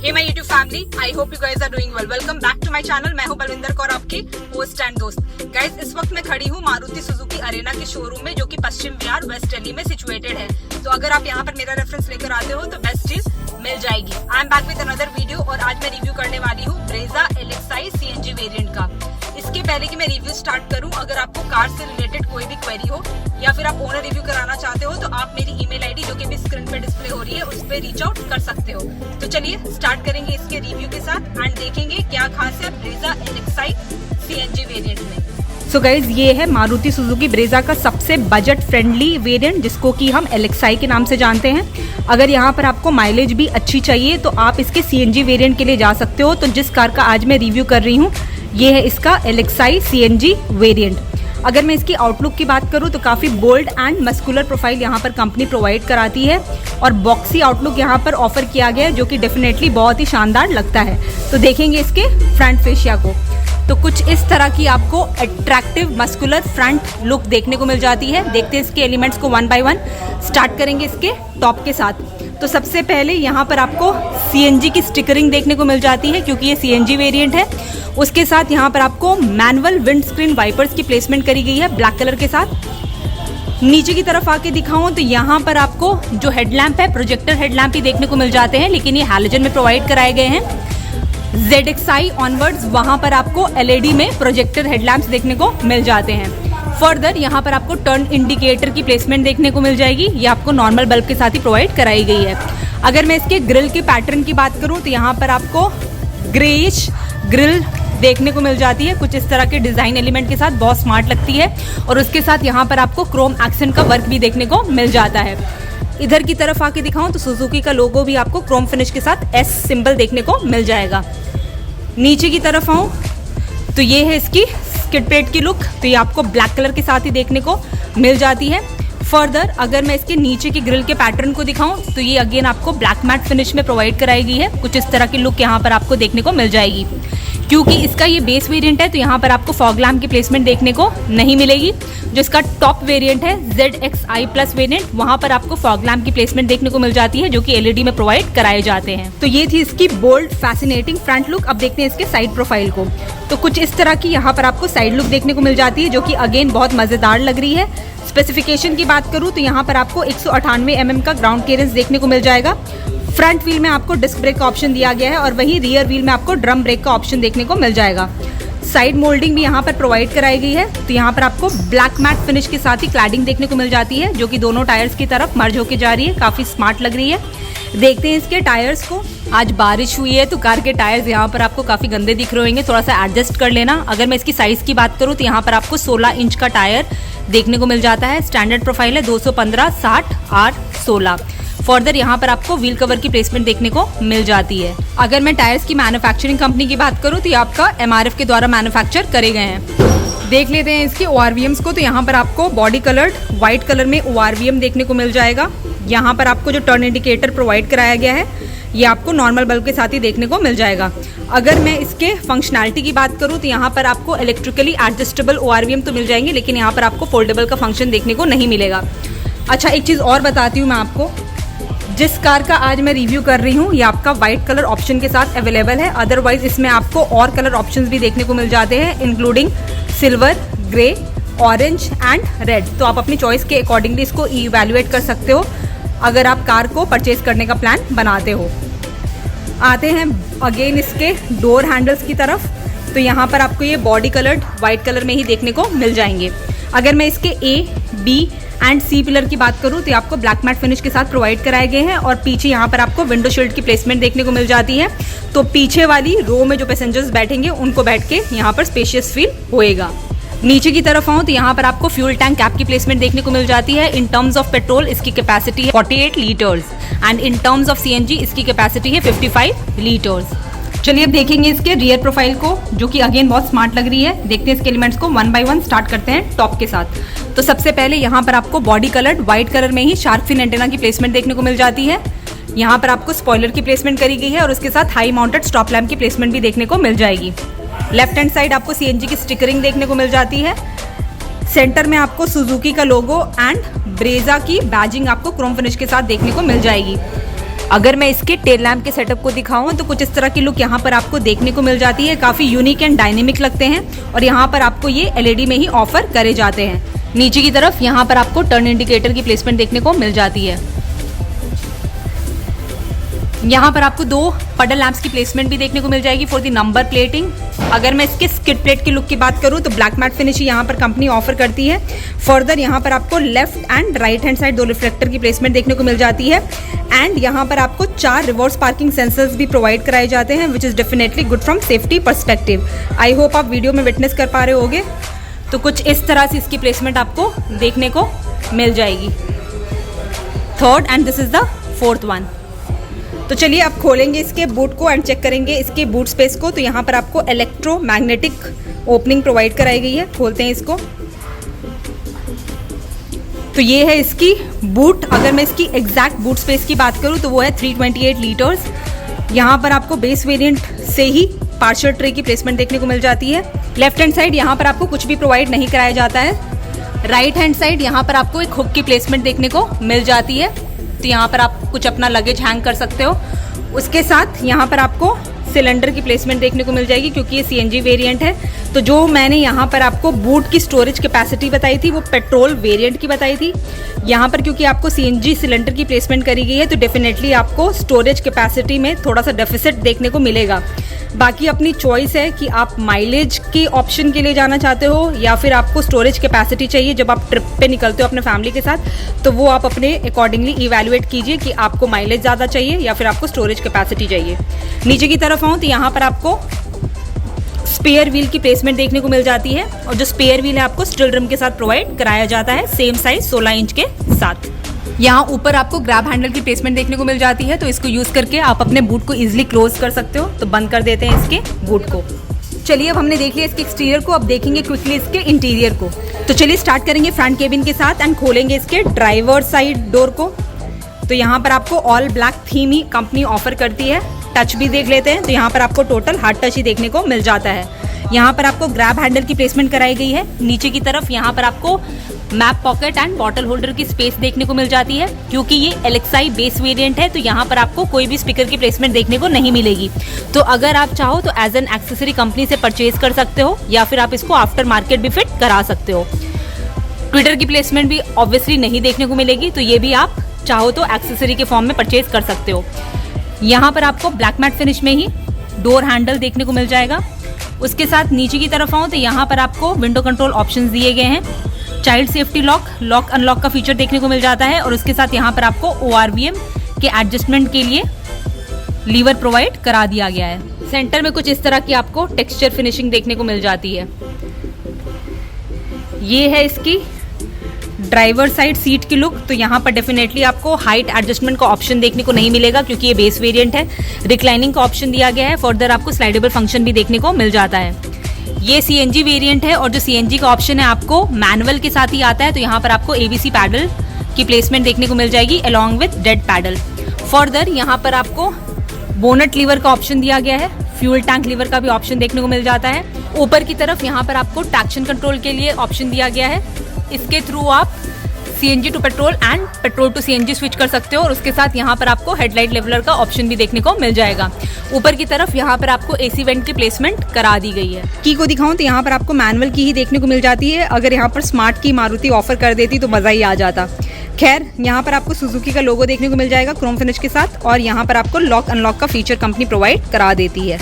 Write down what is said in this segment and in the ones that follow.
Hey my YouTube family, I hope you guys are doing well. Welcome back to my channel. मैं हूं बलविंदर कौर, आपकी host and दोस्त। Guys, इस वक्त मैं खड़ी हूं मारुति सुजुकी अरेना के शोरूम में, जो कि पश्चिम विहार वेस्ट दिल्ली में सिचुएटेड है। तो अगर आप यहां पर मेरा रेफरेंस लेकर आते हो तो बेस्ट डील मिल जाएगी। I am back with another video और आज मैं रिव्यू करने वाली हूँ ब्रेजा LXi CNG वेरिएंट का। इसके पहले कि मैं रिव्यू स्टार्ट करूं, अगर आपको कार से रिलेटेड कोई भी क्वेरी हो या फिर आप ओनर रिव्यू कराना चाहते हो तो आप मेरी ईमेल आईडी, जो कि भी स्क्रीन पे डिस्प्ले हो रही है, उस पर रीच आउट कर सकते हो। तो चलिए स्टार्ट करेंगे इसके रिव्यू के साथ एंड देखेंगे क्या खास है ब्रेजा LXi CNG वेरिएंट में। सो गाइज, ये है मारुति सुजुकी ब्रेजा का सबसे बजट फ्रेंडली वेरिएंट, जिसको कि हम LXi के नाम से जानते हैं। अगर यहाँ पर आपको माइलेज भी अच्छी चाहिए तो आप इसके CNG वेरिएंट के लिए जा सकते हो। तो जिस कार का आज मैं रिव्यू कर रही हूँ ये है इसका LXi CNG वेरिएंट। अगर मैं इसकी आउटलुक की बात करूँ तो काफ़ी बोल्ड एंड मस्कुलर प्रोफाइल यहाँ पर कंपनी प्रोवाइड कराती है और बॉक्सी आउटलुक यहाँ पर ऑफर किया गया है, जो कि डेफिनेटली बहुत ही शानदार लगता है। तो देखेंगे इसके फ्रंट फेशिया को, तो कुछ इस तरह की आपको अट्रैक्टिव मस्कुलर फ्रंट लुक देखने को मिल जाती है। देखते हैं इसके एलिमेंट्स को वन बाय वन। स्टार्ट करेंगे इसके टॉप के साथ। तो सबसे पहले यहाँ पर आपको CNG की स्टिकरिंग देखने को मिल जाती है, क्योंकि ये CNG वेरिएंट है। उसके साथ यहाँ पर आपको मैनुअल विंड स्क्रीन वाइपर्स की प्लेसमेंट करी गई है ब्लैक कलर के साथ। नीचे की तरफ आके दिखाऊं तो यहाँ पर आपको जो हेडलैम्प है, प्रोजेक्टर हेडलैम्प ही देखने को मिल जाते हैं, लेकिन ये हैलोजन में प्रोवाइड कराए गए हैं। ZXi ऑनवर्ड्स वहाँ पर आपको LED में प्रोजेक्टर हेडलैम्प्स देखने को मिल जाते हैं। फर्दर यहाँ पर आपको टर्न इंडिकेटर की प्लेसमेंट देखने को मिल जाएगी, ये आपको नॉर्मल बल्ब के साथ ही प्रोवाइड कराई गई है। अगर मैं इसके ग्रिल के पैटर्न की बात करूँ तो यहाँ पर आपको ग्रेइश ग्रिल देखने को मिल जाती है, कुछ इस तरह के डिजाइन एलिमेंट के साथ, बहुत स्मार्ट लगती है। और उसके साथ यहाँ पर आपको क्रोम एक्सेंट का वर्क भी देखने को मिल जाता है। इधर की तरफ आके दिखाऊं तो सुजुकी का लोगो भी आपको क्रोम फिनिश के साथ S सिंबल देखने को मिल जाएगा। नीचे की तरफ आऊं तो ये है इसकी स्किड प्लेट की लुक, तो ये आपको ब्लैक कलर के साथ ही देखने को मिल जाती है। फर्दर अगर मैं इसके नीचे की ग्रिल के पैटर्न को दिखाऊं तो ये अगेन आपको ब्लैक मैट फिनिश में प्रोवाइड कराई गई है। कुछ इस तरह की लुक यहाँ पर आपको देखने को मिल जाएगी। क्योंकि इसका ये बेस वेरिएंट है तो यहाँ पर आपको फॉग लैम्प की प्लेसमेंट देखने को नहीं मिलेगी। जो इसका टॉप वेरिएंट है ZXi प्लस वेरिएंट, वहाँ पर आपको फॉग लैम्प की प्लेसमेंट देखने को मिल जाती है, जो कि LED में प्रोवाइड कराए जाते हैं। तो ये थी इसकी बोल्ड फैसिनेटिंग फ्रंट लुक। अब देखते हैं इसके साइड प्रोफाइल को। तो कुछ इस तरह की यहाँ पर आपको साइड लुक देखने को मिल जाती है, जो कि अगेन बहुत मजेदार लग रही है। स्पेसिफिकेशन की बात करूँ तो यहाँ पर आपको 198 mm का ग्राउंड क्लियरेंस देखने को मिल जाएगा। फ्रंट व्हील में आपको डिस्क ब्रेक का ऑप्शन दिया गया है और वहीं रियर व्हील में आपको ड्रम ब्रेक का ऑप्शन देखने को मिल जाएगा। साइड मोल्डिंग भी यहाँ पर प्रोवाइड कराई गई है, तो यहाँ पर आपको ब्लैक मैट फिनिश के साथ ही क्लैडिंग देखने को मिल जाती है, जो कि दोनों टायर्स की तरफ मर्ज होके जा रही है। काफ़ी स्मार्ट लग रही है। देखते हैं इसके टायर्स को। आज बारिश हुई है तो कार के टायर्स यहाँ पर आपको काफ़ी गंदे दिख रहे होंगे, थोड़ा सा एडजस्ट कर लेना। अगर मैं इसकी साइज़ की बात करूँ तो यहाँ पर आपको 16 इंच का टायर देखने को मिल जाता है। स्टैंडर्ड प्रोफाइल है 215 60 R16। फर्दर यहाँ पर आपको व्हील कवर की प्लेसमेंट देखने को मिल जाती है। अगर मैं टायर्स की मैन्युफैक्चरिंग कंपनी की बात करूँ तो ये आपका MRF के द्वारा मैन्युफैक्चर करे गए हैं। देख लेते हैं इसके ORVMs को। तो यहाँ पर आपको बॉडी कलर्ड व्हाइट कलर में ORVM देखने को मिल जाएगा। यहाँ पर आपको जो टर्न इंडिकेटर प्रोवाइड कराया गया है ये आपको नॉर्मल बल्ब के साथ ही देखने को मिल जाएगा। अगर मैं इसके फंक्शनैलिटी की बात करूँ तो यहाँ पर आपको इलेक्ट्रिकली एडजस्टेबल ORVM तो मिल जाएंगे, लेकिन यहाँ पर आपको फोल्डेबल का फंक्शन देखने को नहीं मिलेगा। अच्छा, एक चीज़ और बताती हूँ मैं आपको। जिस कार का आज मैं रिव्यू कर रही हूँ ये आपका वाइट कलर ऑप्शन के साथ अवेलेबल है। अदरवाइज इसमें आपको और कलर ऑप्शंस भी देखने को मिल जाते हैं, including silver, grey, orange and red. तो आप अपनी चॉइस के अकॉर्डिंगली इसको इवैल्यूएट कर सकते हो अगर आप कार को परचेज करने का प्लान बनाते हो। आते हैं अगेन इसके डोर हैंडल्स की तरफ। तो यहाँ पर आपको ये बॉडी कलर्ड वाइट कलर में ही देखने को मिल जाएंगे। अगर मैं इसके A, B and C pillar की बात करूँ तो आपको ब्लैक मैट फिनिश के साथ प्रोवाइड कराए गए हैं और पीछे यहाँ पर आपको विंडो शील्ड की प्लेसमेंट देखने को मिल जाती है। तो पीछे वाली रो में जो पैसेंजर्स बैठेंगे उनको बैठ के यहाँ पर स्पेशियस फील होएगा। नीचे की तरफ आऊँ तो यहाँ पर आपको फ्यूल टैंक कैप की प्लेसमेंट देखने को मिल जाती है। इन टर्म्स ऑफ पेट्रोल इसकी कैपेसिटी है 48 litres and in terms of CNG इसकी कैपेसिटी है 55 लीटर्स। चलिए अब देखेंगे इसके रियर प्रोफाइल को, जो कि अगेन बहुत स्मार्ट लग रही है। देखते हैं इसके एलिमेंट्स को वन बाय वन। स्टार्ट करते हैं टॉप के साथ। तो सबसे पहले यहाँ पर आपको बॉडी कलर्ड व्हाइट कलर में ही शार्क फिन एंटेना की प्लेसमेंट देखने को मिल जाती है। यहाँ पर आपको स्पॉइलर की प्लेसमेंट करी गई है और उसके साथ हाई माउंटेड स्टॉप लैम्प की प्लेसमेंट भी देखने को मिल जाएगी। लेफ्ट हैंड साइड आपको CNG की स्टिकरिंग देखने को मिल जाती है। सेंटर में आपको सुजुकी का लोगो एंड ब्रेजा की बैजिंग आपको क्रोम फिनिश के साथ देखने को मिल जाएगी। अगर मैं इसके टेल लैम्प के सेटअप को दिखाऊं तो कुछ इस तरह की लुक यहाँ पर आपको देखने को मिल जाती है। काफ़ी यूनिक एंड डायनेमिक लगते हैं और यहाँ पर आपको ये LED में ही ऑफर करे जाते हैं। नीचे की तरफ यहाँ पर आपको टर्न इंडिकेटर की प्लेसमेंट देखने को मिल जाती है। यहाँ पर आपको 2 पडल लैंप्स की प्लेसमेंट भी देखने को मिल जाएगी फॉर द नंबर प्लेटिंग। अगर मैं इसके स्किड प्लेट की लुक की बात करूँ तो ब्लैक मैट फिनिश यहाँ पर कंपनी ऑफर करती है। फर्दर यहाँ पर आपको left and right hand side 2 reflector की प्लेसमेंट देखने को मिल जाती है एंड यहाँ पर आपको 4 रिवर्स पार्किंग सेंसर्स भी प्रोवाइड कराए जाते हैं which is definitely good from safety perspective. I hope आप वीडियो में विटनेस कर पा रहे होगे। तो कुछ इस तरह से इसकी प्लेसमेंट आपको देखने को मिल जाएगी। Third and this is the fourth one. तो चलिए अब खोलेंगे इसके बूट को एंड चेक करेंगे इसके बूट स्पेस को। तो यहाँ पर आपको इलेक्ट्रोमैग्नेटिक ओपनिंग प्रोवाइड कराई गई है। खोलते हैं इसको। तो ये है इसकी बूट। अगर मैं इसकी एग्जैक्ट बूट स्पेस की बात करूँ तो वो है 328 लीटर्स। यहाँ पर आपको बेस वेरिएंट से ही पार्शियल ट्रे की प्लेसमेंट देखने को मिल जाती है। लेफ्ट हैंड साइड यहाँ पर आपको कुछ भी प्रोवाइड नहीं कराया जाता है। राइट हैंड साइड यहाँ पर आपको एक हुक की प्लेसमेंट देखने को मिल जाती है। तो यहाँ पर आप कुछ अपना लगेज हैंग कर सकते हो। उसके साथ यहाँ पर आपको सिलेंडर की प्लेसमेंट देखने को मिल जाएगी क्योंकि ये CNG वेरिएंट है। तो जो मैंने यहाँ पर आपको बूट की स्टोरेज कैपेसिटी बताई थी वो पेट्रोल वेरिएंट की बताई थी। यहाँ पर क्योंकि आपको CNG सिलेंडर की प्लेसमेंट करी गई है तो डेफिनेटली आपको स्टोरेज कैपेसिटी में थोड़ा सा डेफिसिट देखने को मिलेगा। बाकी अपनी चॉइस है कि आप माइलेज के ऑप्शन के लिए जाना चाहते हो या फिर आपको स्टोरेज कैपेसिटी चाहिए जब आप ट्रिप पे निकलते हो अपने फैमिली के साथ। तो वो आप अपने अकॉर्डिंगली इवैल्यूएट कीजिए कि आपको माइलेज ज़्यादा चाहिए या फिर आपको स्टोरेज कैपेसिटी चाहिए। नीचे की तरफ आऊँ तो यहाँ पर आपको स्पेयर व्हील की प्लेसमेंट देखने को मिल जाती है और जो स्पेयर व्हील है आपको स्टिल रिम के साथ प्रोवाइड कराया जाता है सेम साइज 16 इंच के साथ। यहाँ ऊपर आपको ग्रैब हैंडल की प्लेसमेंट देखने को मिल जाती है। तो इसको यूज़ करके आप अपने बूट को इजीली क्लोज कर सकते हो। तो बंद कर देते हैं इसके बूट को। चलिए अब हमने देख लिया इसके एक्सटीरियर को, अब देखेंगे क्विकली इसके इंटीरियर को। तो चलिए स्टार्ट करेंगे फ्रंट केबिन के साथ एंड खोलेंगे इसके ड्राइवर साइड डोर को। तो यहाँ पर आपको ऑल ब्लैक थीम ही कंपनी ऑफर करती है। टच भी देख लेते हैं तो यहाँ पर आपको टोटल हार्ड टच ही देखने को मिल जाता है। यहाँ पर आपको ग्रैब हैंडल की प्लेसमेंट कराई गई है। नीचे की तरफ यहाँ पर आपको map pocket and bottle holder की स्पेस देखने को मिल जाती है। क्योंकि ये LXI बेस वेरिएंट है तो यहाँ पर आपको कोई भी स्पीकर की प्लेसमेंट देखने को नहीं मिलेगी। तो अगर आप चाहो तो एज एन एक्सेसरी कंपनी से परचेज कर सकते हो या फिर आप इसको आफ्टर मार्केट भी फिट करा सकते हो। ट्विटर की प्लेसमेंट भी ऑब्वियसली नहीं देखने को मिलेगी तो ये भी आप चाहो तो एक्सेसरी के फॉर्म में परचेज कर सकते हो। यहाँ पर आपको ब्लैक मैट फिनिश में ही डोर हैंडल देखने को मिल जाएगा। उसके साथ नीचे की तरफ आऊँ तो यहाँ पर आपको विंडो कंट्रोल ऑप्शंस दिए गए हैं। चाइल्ड सेफ्टी लॉक अनलॉक का फीचर देखने को मिल जाता है और उसके साथ यहाँ पर आपको ORVM के एडजस्टमेंट के लिए लीवर प्रोवाइड करा दिया गया है। सेंटर में कुछ इस तरह की आपको टेक्सचर फिनिशिंग देखने को मिल जाती है। ये है इसकी ड्राइवर साइड सीट की लुक। तो यहाँ पर डेफिनेटली आपको हाइट एडजस्टमेंट का ऑप्शन देखने को नहीं मिलेगा क्योंकि ये बेस वेरिएंट है। रिक्लाइनिंग का ऑप्शन दिया गया है। फर्दर आपको स्लाइडेबल फंक्शन भी देखने को मिल जाता है। ये CNG वेरिएंट है और जो CNG का ऑप्शन है आपको मैनुअल के साथ ही आता है। तो यहाँ पर आपको ABC पैडल की प्लेसमेंट देखने को मिल जाएगी along with dead pedal. Further यहाँ पर आपको बोनट लीवर का ऑप्शन दिया गया है। फ्यूल टैंक लीवर का भी ऑप्शन देखने को मिल जाता है। ऊपर की तरफ यहाँ पर आपको ट्रैक्शन कंट्रोल के लिए ऑप्शन दिया गया है। इसके थ्रू आप CNG to petrol and petrol to CNG switch कर सकते हो और उसके साथ यहाँ पर आपको हेडलाइट लेवलर का ऑप्शन भी देखने को मिल जाएगा। ऊपर की तरफ यहाँ पर आपको AC वेंट की प्लेसमेंट करा दी गई है। की को दिखाऊं तो यहाँ पर आपको मैनुअल की ही देखने को मिल जाती है। अगर यहाँ पर स्मार्ट की मारुति ऑफर कर देती तो मज़ा ही आ जाता। खैर यहाँ पर आपको सुजुकी का लोगो देखने को मिल जाएगा क्रोम फिनिश के साथ और यहाँ पर आपको लॉक अनलॉक का फीचर कंपनी प्रोवाइड करा देती है।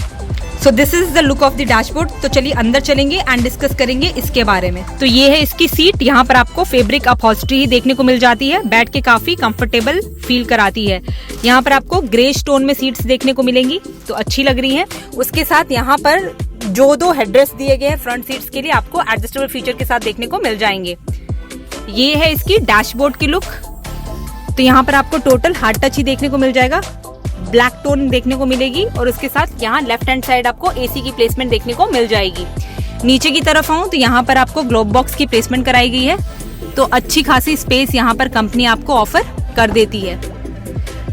So this is the look of the dashboard. तो चलिए अंदर चलेंगे एंड डिस्कस करेंगे इसके बारे में। तो ये है इसकी सीट। यहाँ पर आपको फैब्रिक अपहोल्स्ट्री ही देखने को मिल जाती है। बैठ के काफी कंफर्टेबल फील कराती है। यहाँ पर आपको ग्रे स्टोन में सीट्स देखने को मिलेंगी तो अच्छी लग रही हैं। उसके साथ यहाँ पर जो 2 हेडरेस्ट दिए गए हैं फ्रंट सीट्स के लिए आपको एडजस्टेबल फीचर के साथ देखने को मिल जाएंगे। ये है इसकी डैशबोर्ड की लुक। तो यहाँ पर आपको टोटल हार्ड टच ही देखने को मिल जाएगा। ब्लैक टोन देखने को मिलेगी और उसके साथ यहाँ लेफ्ट हैंड साइड आपको AC की प्लेसमेंट देखने को मिल जाएगी। नीचे की तरफ आऊँ तो यहाँ पर आपको ग्लोब बॉक्स की प्लेसमेंट कराई गई है। तो अच्छी खासी स्पेस यहाँ पर कंपनी आपको ऑफर कर देती है।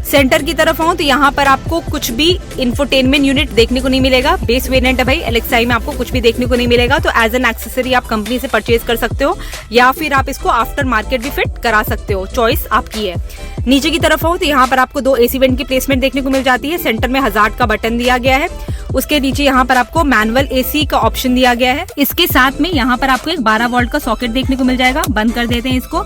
सेंटर की तरफ आऊं तो यहाँ पर आपको कुछ भी इंफोटेनमेंट यूनिट देखने को नहीं मिलेगा। बेस वेरिएंट है भाई, LXi में आपको कुछ भी देखने को नहीं मिलेगा। तो एज एन एक्सेसरी आप कंपनी से परचेज कर सकते हो या फिर आप इसको आफ्टर मार्केट भी फिट करा सकते हो, चॉइस आपकी है। नीचे की तरफ आऊं तो यहाँ पर आपको 2 AC वेंट की प्लेसमेंट देखने को मिल जाती है। सेंटर में हजार्ड का बटन दिया गया है। उसके नीचे यहाँ पर आपको मैनुअल AC का ऑप्शन दिया गया है। इसके साथ में यहाँ पर आपको एक 12 वोल्ट का सॉकेट देखने को मिल जाएगा। बंद कर देते हैं इसको।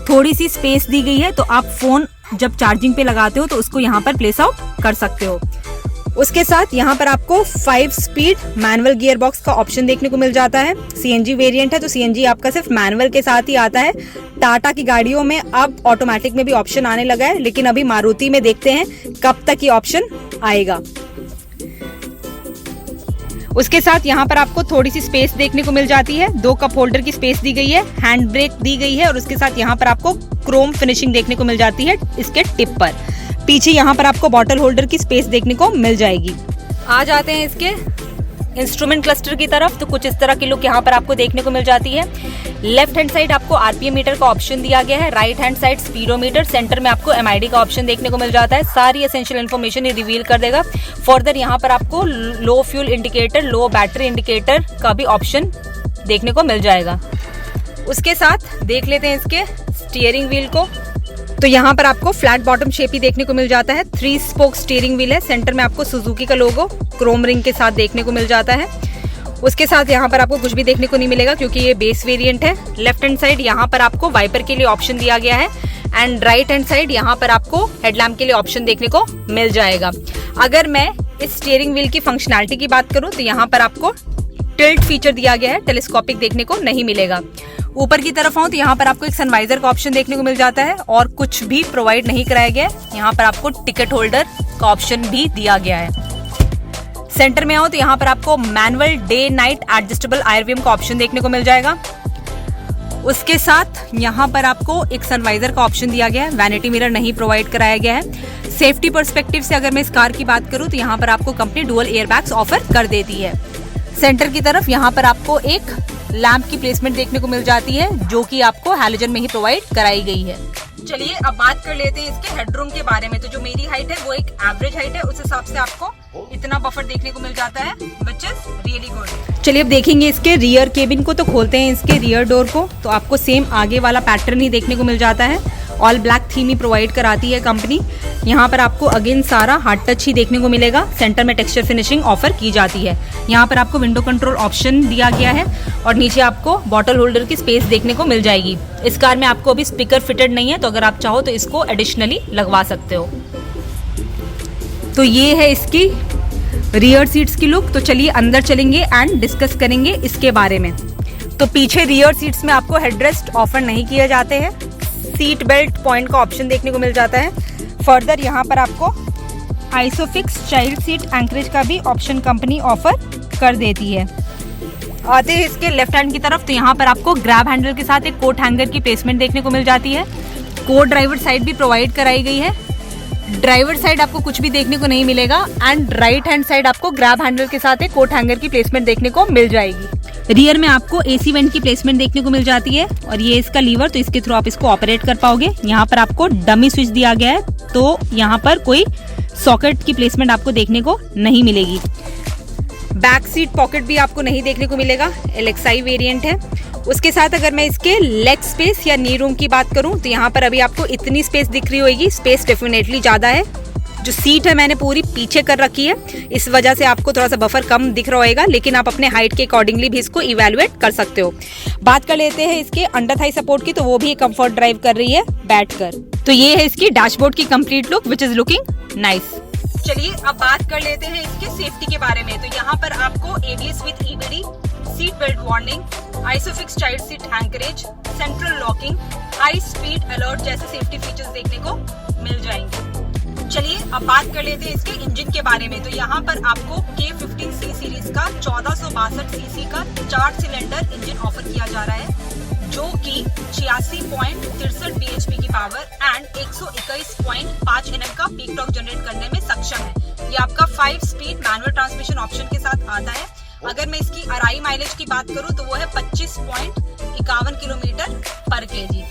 थोड़ी सी स्पेस दी गई है, तो आप फोन जब चार्जिंग पे लगाते हो तो उसको यहाँ पर प्लेस आउट कर सकते हो। उसके साथ यहाँ पर आपको 5 स्पीड मैनुअल गियर बॉक्स का ऑप्शन देखने को मिल जाता है। CNG वेरिएंट है तो CNG आपका सिर्फ मैनुअल के साथ ही आता है। टाटा की गाड़ियों में अब ऑटोमेटिक में भी ऑप्शन आने लगा है, लेकिन अभी मारुति में देखते हैं कब तक ये ऑप्शन आएगा। उसके साथ यहाँ पर आपको थोड़ी सी स्पेस देखने को मिल जाती है। 2 कप होल्डर की स्पेस दी गई है, हैंड ब्रेक दी गई है और उसके साथ यहाँ पर आपको क्रोम फिनिशिंग देखने को मिल जाती है इसके टिप पर। पीछे यहाँ पर आपको बॉटल होल्डर की स्पेस देखने को मिल जाएगी। आ जाते हैं इसके इंस्ट्रूमेंट क्लस्टर की तरफ, तो कुछ इस तरह की लुक यहाँ पर आपको देखने को मिल जाती है। लेफ्ट हैंड साइड आपको RPM मीटर का ऑप्शन दिया गया है, right hand side speedometer, centre में आपको MID का ऑप्शन देखने को मिल जाता है। सारी एसेंशियल इन्फॉर्मेशन ये रिवील कर देगा। फर्दर यहाँ पर आपको लो फ्यूल इंडिकेटर, लो बैटरी इंडिकेटर का भी ऑप्शन देखने को मिल जाएगा। उसके साथ देख लेते हैं इसके स्टीयरिंग व्हील को, तो यहाँ पर आपको फ्लैट बॉटम शेप ही देखने को मिल जाता है। 3 स्पोक स्टीयरिंग व्हील है। सेंटर में आपको सुजुकी का लोगो क्रोम रिंग के साथ देखने को मिल जाता है। उसके साथ यहाँ पर आपको कुछ भी देखने को नहीं मिलेगा क्योंकि ये बेस वेरिएंट है। लेफ्ट हैंड साइड यहाँ पर आपको वाइपर के लिए ऑप्शन दिया गया है एंड राइट हैंड साइड यहाँ पर आपको हेडलैम्प के लिए ऑप्शन देखने को मिल जाएगा। अगर मैं इस स्टीयरिंग व्हील की फंक्शनैलिटी की बात करूँ तो यहाँ पर आपको टिल्ट फीचर दिया गया है, टेलीस्कोपिक देखने को नहीं मिलेगा। ऊपर की तरफ आऊं तो यहाँ पर आपको एक सनवाइजर का ऑप्शन देखने को मिल जाता है और कुछ भी प्रोवाइड नहीं कराया गया है। यहाँ पर आपको टिकट होल्डर का ऑप्शन भी दिया गया है। सेंटर में आओ तो यहाँ पर आपको manual day night adjustable IRVM का ऑप्शन देखने को मिल जाएगा। उसके साथ यहाँ पर आपको एक सनवाइजर का ऑप्शन दिया गया है। वैनिटी मिरर नहीं प्रोवाइड कराया गया है। सेफ्टी पर्सपेक्टिव से अगर मैं इस कार की बात करूँ तो यहाँ पर आपको कंपनी डुअल एयरबैग्स ऑफर कर देती है। सेंटर की तरफ यहाँ पर आपको एक लैंप की प्लेसमेंट देखने को मिल जाती है जो कि आपको हैलोजन में ही प्रोवाइड कराई गई है। चलिए अब बात कर लेते हैं इसके हेडरूम के बारे में। तो जो मेरी हाइट है वो एक एवरेज हाइट है, उस हिसाब से आपको इतना बफर देखने को मिल जाता है, व्हिच इज रियली गुड। चलिए अब देखेंगे इसके रियर केबिन को। तो खोलते हैं इसके रियर डोर को, तो आपको सेम आगे वाला पैटर्न ही देखने को मिल जाता है। ऑल ब्लैक थीम ही प्रोवाइड कराती है कंपनी। यहाँ पर आपको अगेन सारा हार्ड टच ही देखने को मिलेगा। सेंटर में टेक्सचर फिनिशिंग ऑफर की जाती है। यहाँ पर आपको विंडो कंट्रोल ऑप्शन दिया गया है और नीचे आपको बॉटल होल्डर की स्पेस देखने को मिल जाएगी। इस कार में आपको अभी स्पीकर फिटेड नहीं है, तो अगर आप चाहो तो इसको एडिशनली लगवा सकते हो। तो ये है इसकी रियर सीट्स की लुक। तो चलिए अंदर चलेंगे एंड डिस्कस करेंगे इसके बारे में। तो पीछे रियर सीट्स में आपको हेडरेस्ट ऑफर नहीं किए जाते हैं। सीट बेल्ट पॉइंट का ऑप्शन देखने को मिल जाता है। फर्दर यहाँ पर आपको आइसोफिक्स चाइल्ड सीट एंकरेज का भी ऑप्शन कंपनी ऑफर कर देती है। आते हैं इसके लेफ्ट हैंड की तरफ, तो यहाँ पर आपको ग्रैब हैंडल के साथ एक कोट हैंगर की प्लेसमेंट देखने को मिल जाती है। कोट ड्राइवर साइड भी प्रोवाइड कराई गई है। ड्राइवर साइड आपको कुछ भी देखने को नहीं मिलेगा एंड राइट हैंड साइड आपको ग्रैब हैंडल के साथ एक कोट हैंगर की प्लेसमेंट देखने को मिल जाएगी। रियर में आपको AC वेंट की प्लेसमेंट देखने को मिल जाती है और ये इसका लीवर, तो इसके थ्रू आप इसको ऑपरेट कर पाओगे। यहाँ पर आपको डमी स्विच दिया गया है, तो यहाँ पर कोई सॉकेट की प्लेसमेंट आपको देखने को नहीं मिलेगी। बैक सीट पॉकेट भी आपको नहीं देखने को मिलेगा। LXi वेरिएंट है। उसके साथ अगर मैं इसके लेग स्पेस या नी रूम की बात करूं तो यहाँ पर अभी आपको इतनी स्पेस दिख रही होगी। स्पेस डेफिनेटली ज़्यादा है। जो सीट है मैंने पूरी पीछे कर रखी है, इस वजह से आपको थोड़ा सा बफर कम दिख रहा होगा, लेकिन आप अपने हाइट के अकॉर्डिंगली भी इसको इवेलुएट कर सकते हो। बात कर लेते हैं इसके अंडर थाई सपोर्ट की, तो वो भी कंफर्ट ड्राइव कर रही है बैठकर। तो ये है इसकी डैशबोर्ड की complete look, which is looking nice. चलिए अब बात कर लेते हैं इसके सेफ्टी के बारे में। तो यहाँ पर आपको ABS with EBD, seat belt warning, isofix child seat anchorage, central locking, high speed alert जैसे सेफ्टी फीचर्स देखने को मिल जाएंगे। चलिए अब बात कर लेते हैं इसके इंजन के बारे में। तो यहाँ पर आपको K15C सीरीज का 1462 सीसी का 4 सिलेंडर इंजन ऑफर किया जा रहा है, जो कि 86.63 bhp की पावर एंड 121.5 Nm का पीक टॉर्क जनरेट करने में सक्षम है। ये आपका 5 स्पीड मैनुअल ट्रांसमिशन ऑप्शन के साथ आता है। अगर मैं इसकी अराई माइलेज की बात करूं तो वो है 25.51 किलोमीटर पर kg।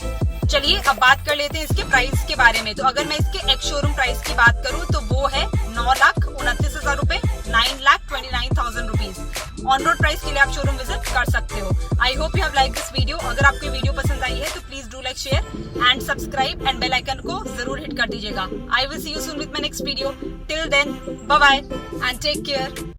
चलिए अब बात कर लेते हैं इसके प्राइस के बारे में। तो अगर मैं इसके एक्स शोरूम प्राइस की बात करूं तो वो है 9,29,000 रुपए, 9,29,000 रुपीज। ऑन रोड प्राइस के लिए आप शोरूम विजिट कर सकते हो। I hope you have like this video. अगर आपको वीडियो पसंद आई है तो please do like, share and subscribe and bell icon को जरूर हिट कर दीजिएगा। I will see you soon with my next video. Till then bye bye and take care.